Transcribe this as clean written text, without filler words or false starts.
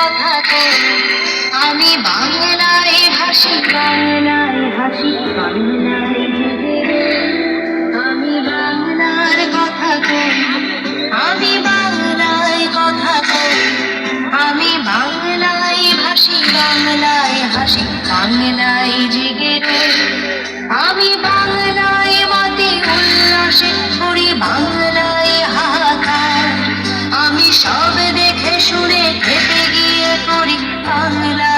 কথা কই, আমি বাংলায় ভাসি, বাংলায় হাসি, বাংলায় জেগে রই। আমি বাংলার কথা কই, আমি বাংলায় কথা কই, আমি বাংলায় ভাসি, বাংলায় হাসি, বাংলায় জেগে রই। আমি বাংলায় মাতি উল্লাসে করি, বাংলায় হাহাকার। আমি সব দেখে শুনে খেতে গিয়ে করি বাংলা